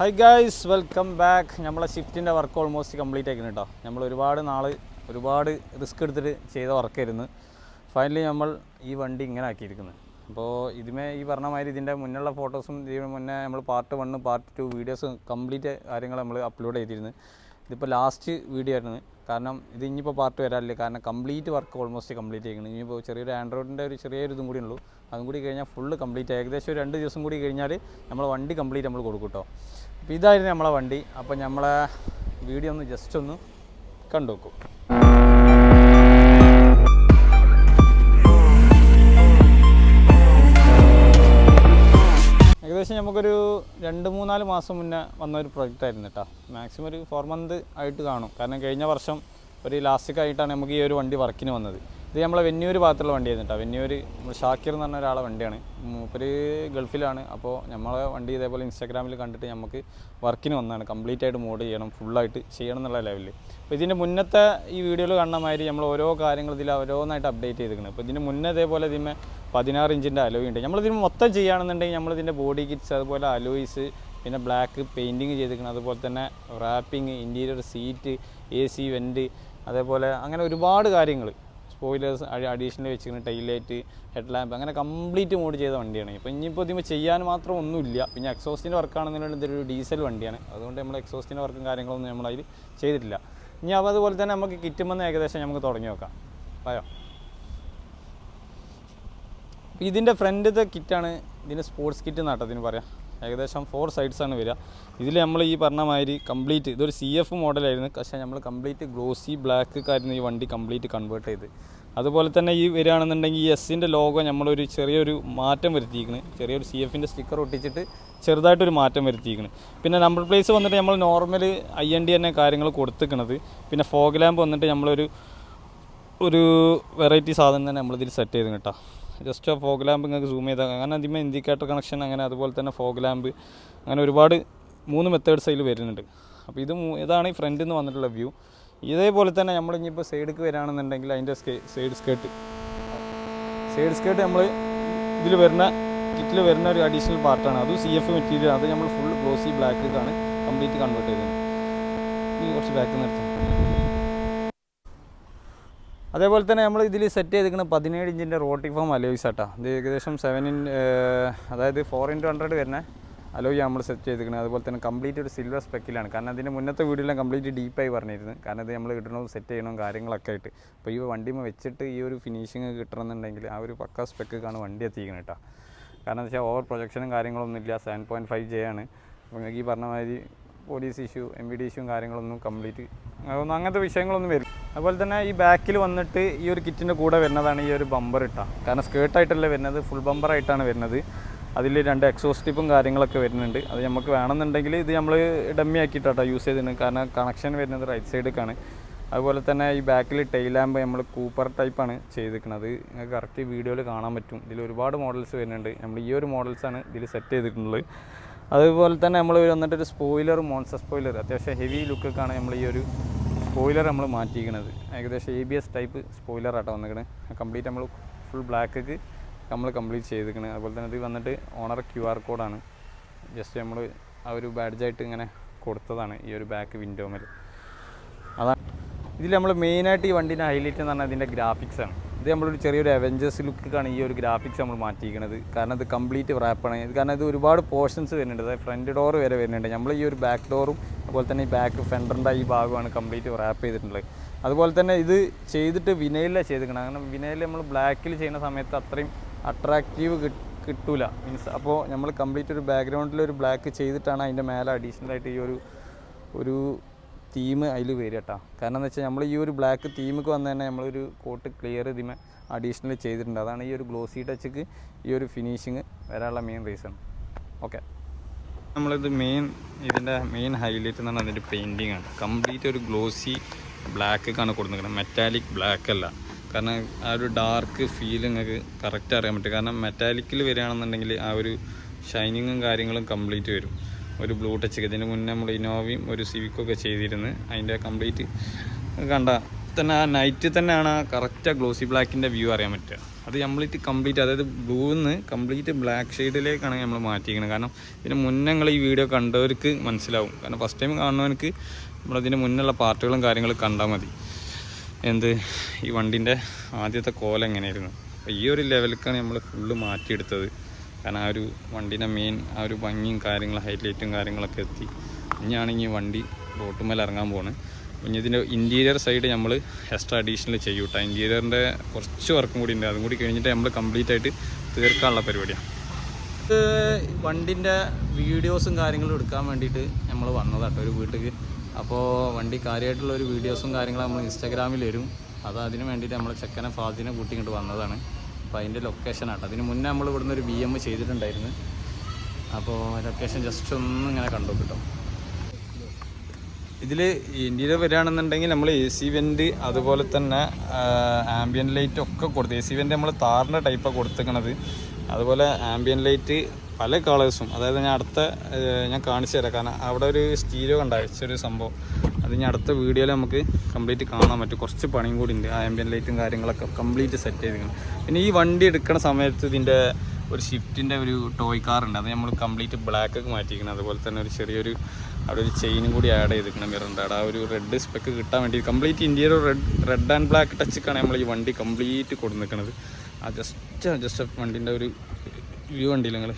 Hi guys, welcome back. നമ്മളെ ഷിഫ്റ്റിൻ്റെ work almost complete ആയിരുന്നു കേട്ടോ. നമ്മൾ ഒരുപാട് റിസ്ക് എടുത്തിട്ട് ചെയ്ത വർക്കായിരുന്നു. ഫൈനലി നമ്മൾ ഈ വണ്ടി ഇങ്ങനെ ആക്കിയിരിക്കുന്നത്. അപ്പോൾ ഇതിമേ ഈ പറഞ്ഞ മാതിരി ഇതിൻ്റെ മുന്നുള്ള ഫോട്ടോസും ഇതിന് മുന്നേ നമ്മൾ പാർട്ട് 1 പാർട്ട് 2 വീഡിയോസ് കംപ്ലീറ്റ് കാര്യങ്ങൾ നമ്മൾ അപ്ലോഡ് ചെയ്തിരുന്നു. ഇതിപ്പോൾ ലാസ്റ്റ് വീഡിയോ ആയിരുന്നു. കാരണം ഇത് ഇനിയിപ്പോൾ പാർട്ട് വരാറില്ല. കാരണം കംപ്ലീറ്റ് വർക്ക് ഓൾമോസ്റ്റ് കംപ്ലീറ്റ് ആയിരിക്കണം. ഇനിയിപ്പോൾ ചെറിയൊരു ആൻഡ്രോയിഡിൻ്റെ ചെറിയൊരു ഇതും കൂടി ഉള്ളൂ. അതും കൂടി കഴിഞ്ഞാൽ ഫുള്ള് കംപ്ലീറ്റ്. ഏകദേശം ഒരു 2 ദിവസം കൂടി കഴിഞ്ഞാൽ നമ്മൾ വണ്ടി കംപ്ലീറ്റ് നമ്മൾ കൊടുക്കും കേട്ടോ. അപ്പോൾ ഇതായിരുന്നു നമ്മളെ വണ്ടി. അപ്പോൾ നമ്മളെ വീഡിയോ ഒന്ന് ജസ്റ്റ് ഒന്ന് കണ്ടു നോക്കും. ഏകദേശം നമുക്കൊരു 2-3-4 മാസം മുന്നേ വന്നൊരു പ്രൊജക്റ്റായിരുന്നു കേട്ടോ. മാക്സിമം ഒരു 4 മന്ത് ആയിട്ട് കാണും. കാരണം കഴിഞ്ഞ വർഷം ഒരു ലാസ്റ്റിക്കായിട്ടാണ് നമുക്ക് ഈ ഒരു വണ്ടി വർക്കിന് വന്നത്. ഇത് നമ്മളെ വെന്നൂർ ഭാഗത്തുള്ള വണ്ടിയായിരുന്നു കേട്ടോ. വെന്നൂർ നമ്മൾ ഷാക്കിർ എന്ന് പറഞ്ഞ ഒരാളെ വണ്ടിയാണ്. മൂപ്പര് ഗൾഫിലാണ്. അപ്പോൾ നമ്മളെ വണ്ടി ഇതേപോലെ ഇൻസ്റ്റാഗ്രാമിൽ കണ്ടിട്ട് നമുക്ക് വർക്കിന് വന്നതാണ്. കംപ്ലീറ്റ് ആയിട്ട് മോഡ് ചെയ്യണം, ഫുള്ളായിട്ട് ചെയ്യണം എന്നുള്ള ലെവലിൽ. അപ്പോൾ ഇതിൻ്റെ മുന്നത്തെ ഈ വീഡിയോയിൽ കാണുന്ന മാതിരി നമ്മൾ ഓരോ കാര്യങ്ങൾ ഇതിൽ ഓരോന്നായിട്ട് അപ്ഡേറ്റ് ചെയ്തിരിക്കുന്നത്. അപ്പോൾ ഇതിന് മുന്നേ ഇതേപോലെ ഇതിന്മേ 16 ഇഞ്ചിൻ്റെ അലോയ് ഉണ്ട്. നമ്മളിതിന് മൊത്തം ചെയ്യുകയാണെന്നുണ്ടെങ്കിൽ നമ്മളിതിൻ്റെ ബോഡി കിറ്റ്സ്, അതുപോലെ അലോയ്സ്, പിന്നെ ബ്ലാക്ക് പെയിൻറ്റിങ് ചെയ്തിരിക്കുന്നത്, അതുപോലെ തന്നെ wrapping, interior seat, AC vent, അതേപോലെ അങ്ങനെ ഒരുപാട് കാര്യങ്ങൾ, സ്പോയിലേഴ്സ് അഡീഷണൽ വെച്ചിരിക്കുന്നത്, ടൈൽ ലൈറ്റ്, ഹെഡ് ലാമ്പ്, അങ്ങനെ കംപ്ലീറ്റ് മോഡ് ചെയ്ത വണ്ടിയാണ്. ഇപ്പോൾ ഇനിയിപ്പോൾ ഇതിപ്പോൾ ചെയ്യാൻ മാത്രം ഒന്നുമില്ല. പിന്നെ എക്സോസ്റ്റിൻ്റെ വർക്കാണെന്നുണ്ടെങ്കിൽ ഇതൊരു ഡീസൽ വണ്ടിയാണ്. അതുകൊണ്ട് നമ്മൾ എക്സോസ്റ്റിൻ്റെ വർക്കും കാര്യങ്ങളൊന്നും നമ്മളതിൽ ചെയ്തിട്ടില്ല. ഇനി അതുപോലെ തന്നെ നമുക്ക് കിറ്റുമെന്ന് ഏകദേശം നമുക്ക് തുടങ്ങി നോക്കാം. അയോ ഇതിൻ്റെ ഫ്രണ്ടിലത്തെ കിറ്റാണ്. ഇതിൻ്റെ സ്പോർട്സ് കിറ്റ് എന്നാട്ടോ ഇതിന് പറയാം. ഏകദേശം 4 സൈഡ്സാണ് വരിക. ഇതിൽ നമ്മൾ ഈ പറഞ്ഞ മാതിരി കംപ്ലീറ്റ് ഇതൊരു CF മോഡലായിരുന്നു. പക്ഷേ നമ്മൾ കംപ്ലീറ്റ് ഗ്ലോസി ബ്ലാക്ക് ആയിരുന്നു ഈ വണ്ടി കംപ്ലീറ്റ് കൺവേർട്ട് ചെയ്ത്. അതുപോലെ തന്നെ ഈ വരികയാണെന്നുണ്ടെങ്കിൽ ഈ എസ്സിൻ്റെ ലോഗോ നമ്മളൊരു ചെറിയൊരു മാറ്റം വരുത്തിയിരിക്കുന്നു. ചെറിയൊരു CFൻ്റെ സ്റ്റിക്കർ ഒട്ടിച്ചിട്ട് ചെറുതായിട്ടൊരു മാറ്റം വരുത്തിയിരിക്കുന്നു. പിന്നെ നമ്പർ പ്ലേസ് വന്നിട്ട് നമ്മൾ നോർമൽ IND തന്നെ കാര്യങ്ങൾ കൊടുത്തിരിക്കുന്നത്. പിന്നെ ഫോഗ് ലാമ്പ് വന്നിട്ട് നമ്മളൊരു വെറൈറ്റി സാധനം തന്നെ നമ്മളിതിൽ സെറ്റ് ചെയ്ത് കേട്ടോ. ജസ്റ്റ് ആ ഫോഗ് ലാമ്പ് നിങ്ങൾക്ക് സൂം ചെയ്താൽ അങ്ങനെ അതിന്മേൽ ഇൻഡിക്കേറ്റർ കണക്ഷൻ, അങ്ങനെ അതുപോലെ തന്നെ ഫോഗ് ലാമ്പ്, അങ്ങനെ ഒരുപാട് 3 മെത്തേഡ്സ് അതിൽ വരുന്നുണ്ട്. അപ്പോൾ ഇതാണ് ഈ ഫ്രണ്ടിൽ നിന്ന് വന്നിട്ടുള്ള വ്യൂ. ഇതേപോലെ തന്നെ നമ്മൾ ഇനിയിപ്പോൾ സൈഡിലേക്ക് വരികയാണെന്നുണ്ടെങ്കിൽ അതിൻ്റെ സൈഡ് സ്കേർട്ട് നമ്മൾ ഇതിൽ വരുന്ന കിറ്റിൽ വരുന്ന ഒരു അഡീഷണൽ പാർട്ടാണ്. അതും CF മെറ്റീരിയൽ. അത് നമ്മൾ ഫുൾ ഗ്ലോസി ബ്ലാക്കാണ് കംപ്ലീറ്റ് കൺവേർട്ട് ചെയ്തത്. ഈ കുറച്ച് ബാക്ക് നിർത്താം. അതേപോലെ തന്നെ നമ്മൾ ഇതിൽ സെറ്റ് ചെയ്തിരിക്കുന്നത് 17 ഇഞ്ചിൻ്റെ റോട്ടിഫോം അലോയ്സ് ആട്ടോ. ഇത് ഏകദേശം 7 അതായത് 4x100 വരുന്ന അലോയ് നമ്മൾ സെറ്റ് ചെയ്തിരിക്കുന്നത്. അതുപോലെ തന്നെ കംപ്ലീറ്റ് ഒരു സിൽവർ സ്പെക്കിലാണ്. കാരണം അതിൻ്റെ മുന്നത്തെ വീഡിയോയിലും കംപ്ലീറ്റ് ഡീപ്പായി പറഞ്ഞിരുന്നു. കാരണം ഇത് നമ്മൾ ഇടണവും സെറ്റ് ചെയ്യണവും കാര്യങ്ങളൊക്കെ ആയിട്ട്. അപ്പോൾ ഈ വണ്ടിമ വെച്ചിട്ട് ഈ ഒരു ഫിനിഷിങ് കിട്ടണമെന്നുണ്ടെങ്കിൽ ആ ഒരു പക്ക സ്പെക്കാണ് വണ്ടി എത്തിക്കുന്നത് കേട്ടോ. കാരണം എന്താ വെച്ചാൽ ഓവർ പ്രൊജക്ഷനും കാര്യങ്ങളൊന്നും ഇല്ല. 7.5J ആണ്. അപ്പോൾ നിങ്ങൾക്ക് ഈ പറഞ്ഞ മാതിരി പോലീസ് ഇഷ്യൂ, MVD ഇഷ്യൂവും കാര്യങ്ങളൊന്നും കംപ്ലീറ്റ് അങ്ങനത്തെ വിഷയങ്ങളൊന്നും വരും. അതുപോലെ തന്നെ ഈ ബാക്കിൽ വന്നിട്ട് ഈ ഒരു കിറ്റിൻ്റെ കൂടെ വരുന്നതാണ് ഈ ഒരു ബമ്പർ ഇട്ടാൽ. കാരണം സ്കേർട്ടായിട്ടല്ല വരുന്നത്, ഫുൾ ബമ്പറായിട്ടാണ് വരുന്നത്. അതിൽ 2 എക്സോസ്റ്റ് ടിപ്പും കാര്യങ്ങളൊക്കെ വരുന്നുണ്ട്. അത് നമുക്ക് വേണമെന്നുണ്ടെങ്കിൽ ഇത് നമ്മൾ ഡമ്മി ആക്കിയിട്ടാണ് യൂസ് ചെയ്തിട്ടുണ്ട്. കാരണം കണക്ഷൻ വരുന്നത് റൈറ്റ് സൈഡിലേക്കാണ്. അതുപോലെ തന്നെ ഈ ബാക്കിൽ ടൈൽ ലാമ്പ് നമ്മൾ കൂപ്പർ ടൈപ്പാണ് ചെയ്തിരിക്കുന്നത്. നിങ്ങൾക്ക് കറക്റ്റ് വീഡിയോയിൽ കാണാൻ പറ്റും. ഇതിൽ ഒരുപാട് മോഡൽസ് വരുന്നുണ്ട്. നമ്മൾ ഈ ഒരു മോഡൽസാണ് ഇതിൽ സെറ്റ് ചെയ്തിട്ടുള്ളത്. അതുപോലെ തന്നെ നമ്മൾ വന്നിട്ടൊരു സ്പോയിലർ, മോൺസ്റ്റർ സ്പോയിലർ, അത്യാവശ്യം ഹെവി ലുക്കൊക്കെയാണ് നമ്മൾ ഈ ഒരു സ്പോയിലർ നമ്മൾ മാറ്റിയിരിക്കുന്നത്. ഏകദേശം ABS ടൈപ്പ് സ്പോയിലറാട്ടോ വന്നിരിക്കുന്നത്. കംപ്ലീറ്റ് നമ്മൾ ഫുൾ ബ്ലാക്ക് നമ്മൾ കംപ്ലീറ്റ് ചെയ്തിരിക്കുന്നത്. അതുപോലെ തന്നെ ഇത് വന്നിട്ട് ഓണർ QR കോഡാണ്. ജസ്റ്റ് നമ്മൾ ആ ഒരു ബാഡ്ജായിട്ട് ഇങ്ങനെ കൊടുത്തതാണ് ഈ ഒരു ബാക്ക് വിൻഡോമിൽ. അതാണ് ഇതിൽ നമ്മൾ മെയിനായിട്ട് ഈ വണ്ടീൻ്റെ ഹൈലൈറ്റ് എന്ന് പറഞ്ഞാൽ ഇതിൻ്റെ ഗ്രാഫിക്സാണ്. ഇത് നമ്മളൊരു ചെറിയൊരു അവെഞ്ചേഴ്സ് ലുക്കാണ് ഈ ഒരു ഗ്രാഫിക്സ് നമ്മൾ മാറ്റിയിരിക്കുന്നത്. കാരണം ഇത് കംപ്ലീറ്റ് റാപ്പാണ്. കാരണം ഇത് ഒരുപാട് പോർഷൻസ് വരുന്നുണ്ട്. അതായത് ഫ്രണ്ട് ഡോർ വരെ വരുന്നുണ്ട്. നമ്മൾ ഈ ഒരു ബാക്ക് ഡോറും അതുപോലെ തന്നെ ഈ ബാക്ക് ഫെൻഡറിൻ്റെ ഈ ഭാഗമാണ് കംപ്ലീറ്റ് റാപ്പ് ചെയ്തിട്ടുള്ളത്. അതുപോലെ തന്നെ ഇത് ചെയ്തിട്ട് വിനയിലാണ് ചെയ്തിരിക്കണം. കാരണം വിനയിൽ നമ്മൾ ബ്ലാക്കിൽ ചെയ്യുന്ന സമയത്ത് അത്രയും അട്രാക്റ്റീവ് കിട്ടൂല. മീൻസ് അപ്പോൾ നമ്മൾ കംപ്ലീറ്റ് ഒരു ബാക്ക്ഗ്രൗണ്ടിൽ ഒരു ബ്ലാക്ക് ചെയ്തിട്ടാണ് അതിൻ്റെ മേലെ അഡീഷണലായിട്ട് ഈ ഒരു തീം അതിൽ വരിക കേട്ടോ. കാരണം എന്താ വെച്ചാൽ നമ്മൾ ഈ ഒരു ബ്ലാക്ക് തീമൊക്കെ വന്ന് തന്നെ നമ്മളൊരു കോട്ട് ക്ലിയർ ഇതിമേ അഡീഷണൽ ചെയ്തിട്ടുണ്ട്. അതാണ് ഈ ഒരു ഗ്ലോസി ടച്ചക്ക് ഈ ഒരു ഫിനിഷിങ് വരാനുള്ള മെയിൻ റീസൺ. ഓക്കെ, ഇതിൻ്റെ മെയിൻ ഹൈലൈറ്റ് എന്ന് പറഞ്ഞാൽ അതിൻ്റെ പെയിൻറ്റിങ് ആണ്. കംപ്ലീറ്റ് ഒരു ഗ്ലോസി ബ്ലാക്കാണ് കൊടുത്തിരിക്കുന്നത്, മെറ്റാലിക് ബ്ലാക്ക് അല്ല. കാരണം ആ ഒരു ഡാർക്ക് ഫീൽ നിങ്ങൾക്ക് കറക്റ്റ് അറിയാൻ പറ്റും. കാരണം മെറ്റാലിക്കിൽ വരികയാണെന്നുണ്ടെങ്കിൽ ആ ഒരു ഷൈനിങ്ങും കാര്യങ്ങളും കംപ്ലീറ്റ് വരും. ഒരു ബ്ലൂ ടച്ച്. ഇതിന് മുന്നേ നമ്മൾ ഇന്നോവയും ഒരു സിവിക്കൊക്കെ ചെയ്തിരുന്നു. അതിൻ്റെ കംപ്ലീറ്റ് കണ്ട തന്നെ ആ നൈറ്റ് തന്നെയാണ് ആ കറക്റ്റ് ഗ്ലോസി ബ്ലാക്കിൻ്റെ വ്യൂ അറിയാൻ പറ്റുക. അത് കംപ്ലീറ്റ് അതായത് ബ്ലൂന്ന് കംപ്ലീറ്റ് ബ്ലാക്ക് ഷെയ്ഡിലേക്കാണ് നമ്മൾ മാറ്റിയിരിക്കുന്നത്. കാരണം ഇതിന് മുന്നേ നിങ്ങൾ ഈ വീഡിയോ കണ്ടവർക്ക് മനസ്സിലാവും. കാരണം ഫസ്റ്റ് ടൈം കാണുന്നവർക്ക് നമ്മളതിന് മുന്നുള്ള പാർട്ടുകളും കാര്യങ്ങളും കണ്ടാൽ മതി. ഈ വണ്ടിൻ്റെ ആദ്യത്തെ കോലം എങ്ങനെയായിരുന്നു. അപ്പോൾ ഈ ഒരു ലെവലിലേക്കാണ് നമ്മൾ ഫുള്ള് മാറ്റിയെടുത്തത്. കാരണം ആ ഒരു വണ്ടീൻ്റെ മെയിൻ ആ ഒരു ഭംഗിയും കാര്യങ്ങളും ഹൈലൈറ്റും കാര്യങ്ങളൊക്കെ എത്തി. ഇനിയാണെങ്കിൽ വണ്ടി റോട്ടുമേൽ ഇറങ്ങാൻ പോകുന്നത്. ഇനി ഇതിൻ്റെ ഇൻറ്റീരിയർ സൈഡ് നമ്മൾ എക്സ്ട്രാ അഡീഷണൽ ചെയ്യും കേട്ടോ. ഇൻറ്റീരിയറിൻ്റെ കുറച്ച് വർക്കും കൂടി ഉണ്ട്. അതും കൂടി കഴിഞ്ഞിട്ട് നമ്മൾ കംപ്ലീറ്റ് ആയിട്ട് തീർക്കാനുള്ള പരിപാടിയാണ്. ഇത് വണ്ടിൻ്റെ വീഡിയോസും കാര്യങ്ങളും എടുക്കാൻ വേണ്ടിയിട്ട് നമ്മൾ വന്നതാട്ടോ ഒരു വീട്ടിലേക്ക്. അപ്പോൾ വണ്ടി കാര്യമായിട്ടുള്ളൊരു വീഡിയോസും കാര്യങ്ങളും നമ്മൾ ഇൻസ്റ്റാഗ്രാമിൽ വരും. അതിന് വേണ്ടിയിട്ട് നമ്മൾ ചെക്കനെ ഫാദിനെ കൂട്ടി ഇങ്ങോട്ട് വന്നതാണ്. അപ്പോൾ അതിൻ്റെ ലൊക്കേഷനാട്ടോ. അതിന് മുന്നേ നമ്മൾ ഇവിടുന്ന് ഒരു BM ചെയ്തിട്ടുണ്ടായിരുന്നു. അപ്പോൾ ലൊക്കേഷൻ ജസ്റ്റ് ഒന്ന് ഇങ്ങനെ കണ്ടു കിട്ടും. ഇതിൽ ഇൻറ്റീരിയർ വരികയാണെന്നുണ്ടെങ്കിൽ നമ്മൾ AC വെൻറ്റ് അതുപോലെ തന്നെ ആംബിയൻ ലൈറ്റ് ഒക്കെ കൊടുത്ത് AC വെൻറ്റ് നമ്മൾ താറിൻ്റെ ടൈപ്പാണ് കൊടുത്തേക്കണത്. അതുപോലെ ആംബിയൻ ലൈറ്റ് പല കളേഴ്സും, അതായത് ഞാൻ കാണിച്ചു തരാം. കാരണം അവിടെ ഒരു സ്റ്റീരിയോ കണ്ടൊരു സംഭവം, അത് ഞാൻ അടുത്ത വീഡിയോയിൽ നമുക്ക് കംപ്ലീറ്റ് കാണാൻ പറ്റും. കുറച്ച് പണിയും കൂടി ഉണ്ട്. ആംബിയൻ ലൈറ്റും കാര്യങ്ങളൊക്കെ കംപ്ലീറ്റ് സെറ്റ് ചെയ്തിരിക്കണം. പിന്നെ ഈ വണ്ടി എടുക്കുന്ന സമയത്ത് ഇതിൻ്റെ ഒരു ഷിഫ്റ്റിൻ്റെ ഒരു ടോയ് കാറുണ്ട്, അത് നമ്മൾ കംപ്ലീറ്റ് ബ്ലാക്കൊക്കെ മാറ്റിയിരിക്കണം. അതുപോലെ തന്നെ ഒരു ചെറിയൊരു അവിടെ ഒരു ചെയിനും കൂടി ആഡ് ചെയ്തിരിക്കണം മിററിൻ്റെ അവിടെ. ആ ഒരു റെഡ് സ്പെക്ക് കിട്ടാൻ വേണ്ടി complete interior red and black ടച്ചൊക്കെയാണ് നമ്മൾ ഈ വണ്ടി കംപ്ലീറ്റ് കൊടുത്ത് നിൽക്കുന്നത്. ആ ജസ്റ്റ് വണ്ടീൻ്റെ ഒരു വ്യൂ കണ്ടില്ല നിങ്ങൾ.